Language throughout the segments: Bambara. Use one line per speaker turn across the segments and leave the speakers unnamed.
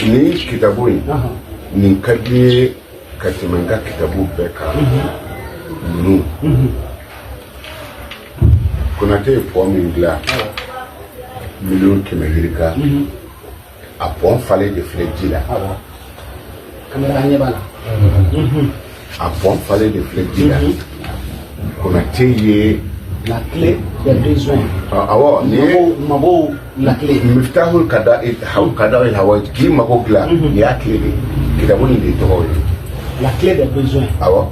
ni kitabu ni kadi katimanga kitabu beka nu Konate Faïda million Kemerika a point fallait de Fredila a point fallait de Fredila Konate ye
la clé des besoins.
Ah ni
mabo la clé.
Miftahul kada il hawa ki mabo gla ni a clé kitabu ni de to
la clé des besoins.
Awa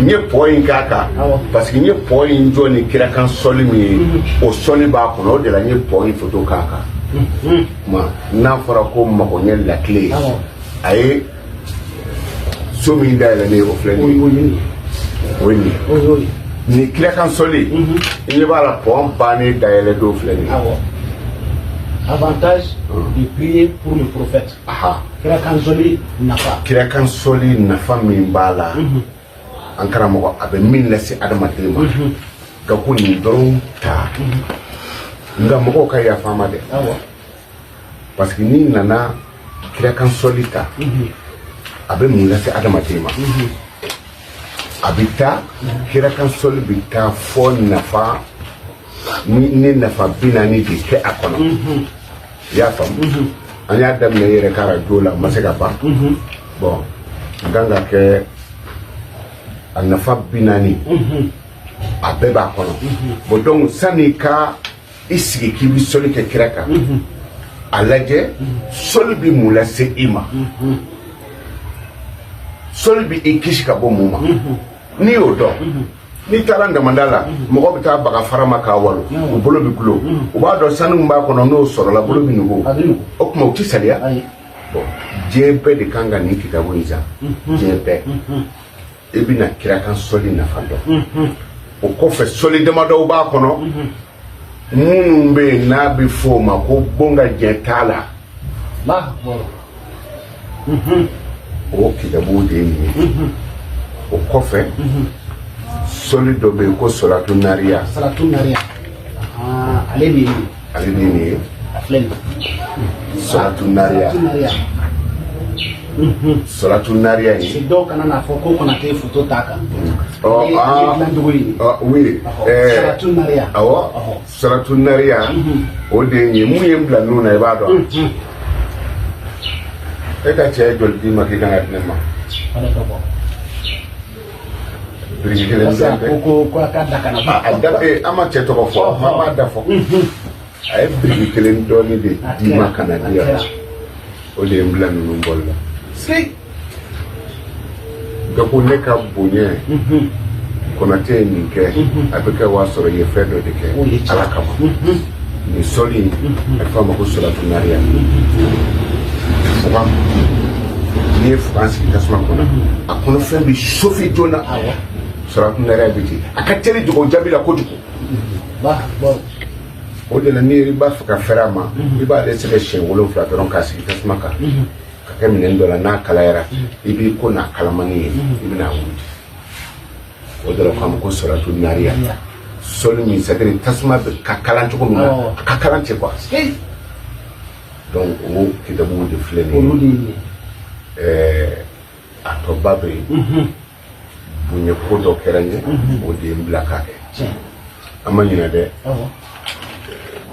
ni point kaka parce que ni point joni kira kan soli mi o soli ba ko no de la ni point photo kaka ma na fara ko mako ni la clé ay so mi da la ne o fleni oui ni kira kan soli il va la pompe bani daele do fleni
avantage de prier pour le prophète kira kan soli nafa min bala ankara mo abe min lesi adama tema ga kuni doron ta nga mo ka ya fama de parce que ni nana kira kan solita abe min lesi adama tema abita kira kan sol bita fo nafa ni nafa binani di ke akono ya fam anya dam ne yere kara dola masega ba bon ganga ke nafa binani abeba kono bo donc sani ka isigi kibi soli ke kiraka alaje soli bi mulase ima soli bi ikishika bo muma ni odo ni taranga mandala mo bita baga farama ka walu o bolo bi kulo o ba do sanu mba kono no soro la bolo bi nugo o kuma o tisalia bon jebe de kanga ni kitabu iza jebe ebina kira kan soli na fando o ko fe soli de mado ba kono mbe na bi fo ma ko bonga jetala ba
o kitabu de ni o ko fe soli do be ko salatu naria
ale ni aflen
salatu naria salatu naria
c'est donc on a foko Konate photo taka
oui salatu naria o de ni mu yem bla nuna e ba do e ka che jol di ma ki kan atne ma brigile
ko ka daka na
adabe ama che to fo ma da fo ay brigile ndo ni de di ma kana dia o de mbla nunu bolla si gako ne ka bonye Konate ni ke abeka wa soro ye fedo de ke ala kama ni soli e fama ko salatu naria fama ni France ki tasma kona akono fembi sofi jona salatu naria biti akateli jogo jabila ko duko
ba
o de la ni riba faka ferama riba de selection wolo fla don kasi tasma ka keminen dola na kalayara ibi ko na kalamani ibina wuti o dala kam ko salatu naria soli mi sadri tasma be kakalan ko mina kakalan ce quoi donc o kitabu de fleni atobabe bunye ko do keranye o de mblaka amanyina de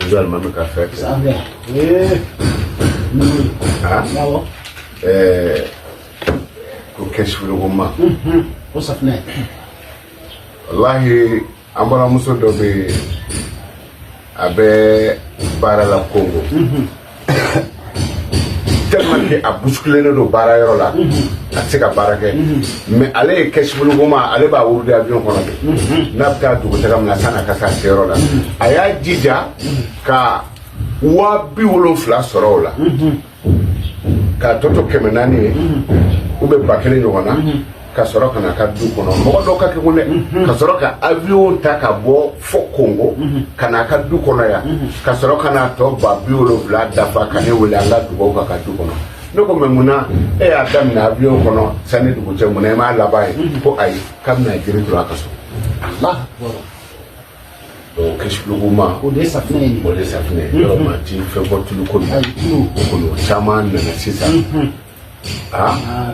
uzal mame ka fait ça ko keshfu goma
ko safne
wallahi amara muso do be abe bara la Congo tellement que a bousculé do bara yoro la atsika barake mais ale keshfu goma ale ba wurdi avion kono nabta du ko tagam na sana kasa sero la aya jija ka wa bi wolo fla soro la ka toto kemenani ube bakele nyona ka soro kana ka du kono mo do ka ke kule ka soro ka avion ta ka bo fo Congo kana ka du kono ya ka soro kana to ba biolo vla dafa ka ne wala nga du ko ka du kono no ko memuna e adam na avion kono sane du ko je muna ma labai ko ai kam na jiri dura ka so
Allah
donc keshuluguma
o de safne
yɔrɔ ma ti fɛn bɔ tulu ko kolo caman nana sisan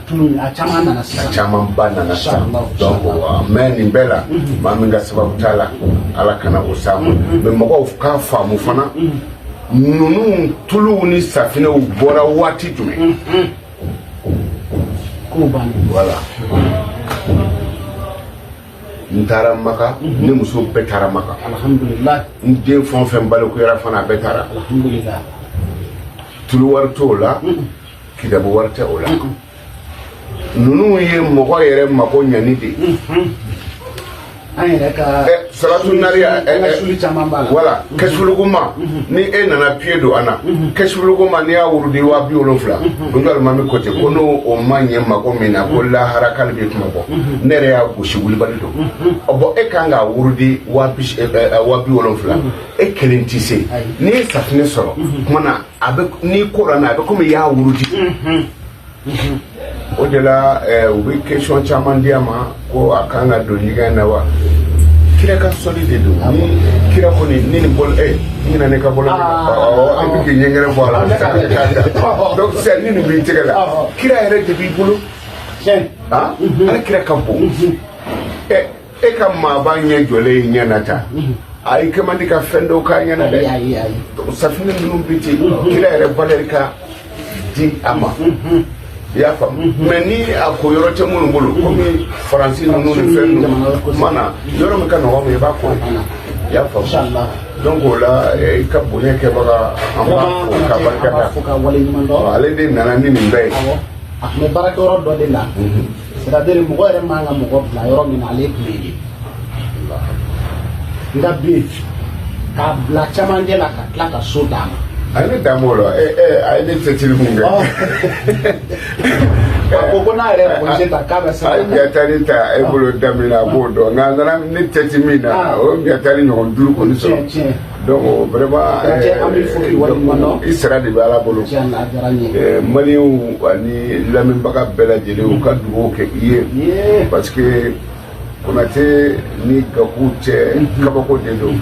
tulu a caman nana sisan
caman ba nana sisan donc mais nin bɛɛ la maa min ka sababu t'a la ala kana o s'a ma mais mɔgɔw k'a faamu fana ninnu tuluw ni safinɛw bɔra waati jumɛn
ko ban
voilà n taara maka ne muso bɛɛ taara maka
alhamdulillah
n den fɛn o fɛn balokuyara fana bɛɛ taara
alhamdulillah
tulu wari t'o la kitabu wari tɛ o la ninnu ye mɔgɔ yɛrɛ mako ɲani de
an yɛrɛ ka
salatu nariya
suli caman b'a la
voilà kɛsuluguma ni e nana pied don an na kɛsuluguma n'i y'a wurudi 70,000 o jɔ alimami ko ten ko n'o o ma ɲɛ mako min na ko lahara k'ale bɛ kuma bɔ ne yɛrɛ y'a gosi wulibali don bon e kan k'a wurudi 70,000 e kelen tɛ se n'i ye safinɛ sɔrɔ kuma na a bɛ n'i kora n'a a bɛ komi i y'a wurudi o de la u bɛ question caman di a ma ko a kan ka don ɲɛgɛn na wa kira ka sɔli de don ni kira kɔni ni nin bolo ɲina ne ka bolo an bɛ k'i ɲɛgɛrɛ bɔ a la donc sisan ni nin b'i tɛgɛ la kira yɛrɛ de b'i bolo ale kira ka bon e ka maaba ɲɛ jɔlen ɲɛ na ta ayi kɛ man di ka fɛn dɔw k'a ɲɛna dɛ safinɛ ninnu bi ten kira yɛrɛ valeur ka di a ma i y'a faamu mais ni a ko yɔrɔ tɛ minnu bolo komi faransi ninnu ni fɛn ninnu kuma na yɔrɔ min ka nɔgɔ min i b'a ko i y'a faamu donc o la i ka bonya kɛbaga an b'a fo ka barika da ale de nana ni nin bɛɛ ye
a tun bɛ baarakɛyɔrɔ dɔ de la c'est à dire mɔgɔ yɛrɛ man ka mɔgɔ bila yɔrɔ min na ale tun bɛ yen nka bi k'a bila camancɛ la ka tila ka so d'a ma
ale damo la a ye ne tɛtiri mun kɛ
a ko ko n'a yɛrɛ polisi ta k'a bɛ se
a ye ɲatali ta e bolo daminɛ a b'o dɔn nka a nana ne tɛti min na o ɲatali ɲɔgɔn 5 kɔni sɔrɔ donc vraiment i sara de bɛ ala bolo maliyɛnw ani lamɛnbaga bɛɛ lajɛlen u ka dugawu kɛ i ye parce que Konate ni Gakou cɛ kabako de don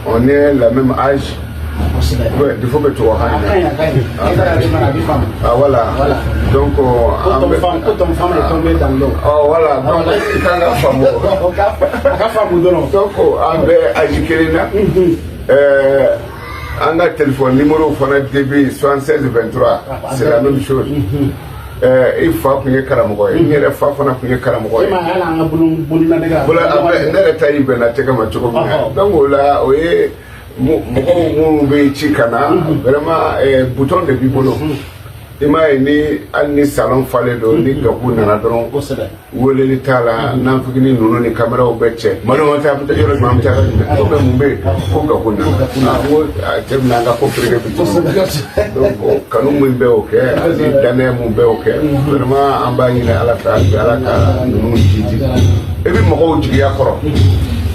on est la même âge. Ouais, il faut que tu vois. Ah voilà. Donc
ton femme est tombée dans l'eau.
Oh voilà. Donc quand la femme donc on est agikérina. On a téléphone numéro fana début 76 23. C'est la même chose. Il faut que nous karamɔgɔ ye. N yɛrɛ fa fana tun ye karamɔgɔ ye. Ne yɛrɛ ta in bɛnna tɛgɛ ma cogo min na. Donc o la o ye mɔgɔw minnu bɛ ci ka na vraiment bouton de b'i bolo. I m'a ye ni hali ni salon falen don ni Gakou nana dɔrɔn weleli t'a la nanfigini ninnu ni kameraw bɛ cɛ. Maliyɛnw ta yɔrɔ jumɛn an bɛ taa yɔrɔ jumɛn? Ko mun bɛ yen ko Gakou nana. N ko cɛ bɛna an ka ko feere bi donc kanu min bɛ o kɛ ani danaya min bɛ o kɛ vraiment an b'a ɲini ala fɛ hali bi ala ka ninnu jiji. I bɛ mɔgɔw jigiya kɔrɔ.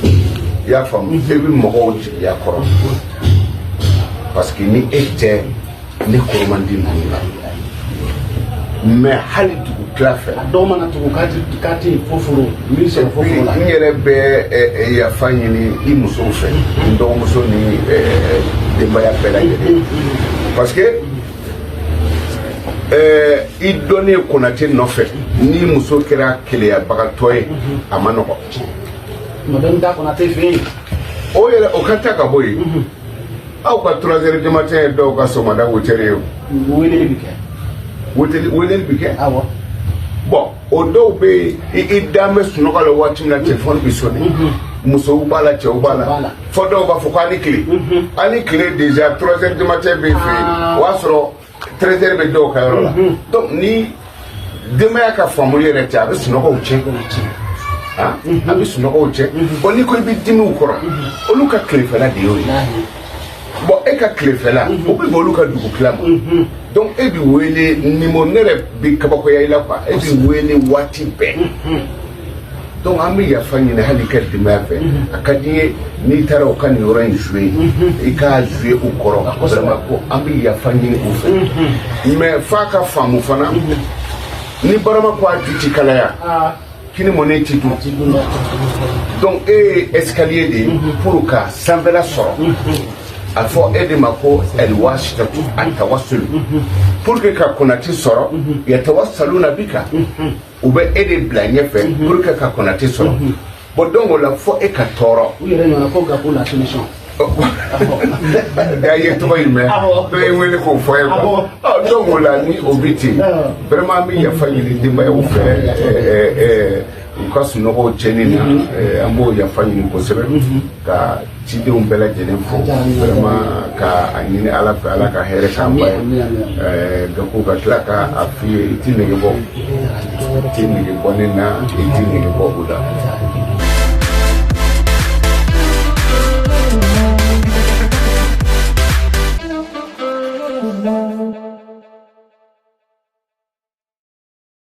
I y'a faamu? I bɛ mɔgɔw jigiya kɔrɔ parce que ni e tɛ ne kɔrɔ man di ninnu la. Mais hali dugu tila fɛ
a dɔw mana tugu k'a tɛ foforo min sɔrɔ foforo la
n yɛrɛ bɛ yafa ɲini i musow fɛ n dɔgɔmuso ni denbaya bɛɛ lajɛlen parce que i dɔnnen Konate nɔfɛ ni muso kɛra keleyabagatɔ ye a ma nɔgɔ
ma bɛ n da Konate fɛ yen
o yɛrɛ o ka ta ka bɔ yen aw ka 3 heures du matin dɔw ka sɔgɔmada wotɛri ye
weleli bɛ kɛ
weleli bɛ kɛ
awɔ
bon o dɔw bɛ i dan bɛ sunɔgɔ la waati min na téléphone bɛ sonné musow b'a la cɛw b'a la fɔ dɔw b'a fɔ ko ani tile déjà 3 heures du matin bɛ fɛ yen o y'a sɔrɔ 13 heures bɛ dɔw ka yɔrɔ la donc ni denbaya ka faamuli yɛrɛ tɛ a bɛ sunɔgɔw tiɲɛ a bɛ sunɔgɔw tiɲɛ bon n'i ko i bɛ dimi u kɔrɔ olu ka tilefɛla de y'o ye bon e ka tilefɛla o bɛ bɔ olu ka dugu tila ma donc e bɛ wele numéro ne yɛrɛ bɛ kabakoya i la quoi e bɛ wele waati bɛɛ donc an bɛ yafa ɲini hali ka denbaya fɛ a ka di n ye n'i taara o ka nin yɔrɔ in jouer i k'a jouer u kɔrɔ vraiment ko an bɛ yafa ɲini u fɛ mais f'a ka faamu fana ni barama ko a ju ti kalaya
kini monnaie ti tout donc escalier de pour ka sambela soro a fo ede mako el wasitatu atawassul pour que ka Konate soro ya tawassaluna bika ube ede blanye fe pour que ka Konate soro bon donc la fo e ka toro
oui il y a ko ga pour la solution
gaye to yime do yimele ko foye ko donc la ni obiti vraiment mi ya fanyili dimba ya ufere ko suno ko chenina ambo ya fanyili ko sebe ka cide umbela jenen fo vraiment ka anini ala ka here ka mbay ga ko ga tlaka afi itinege bo bonena itinege bo buda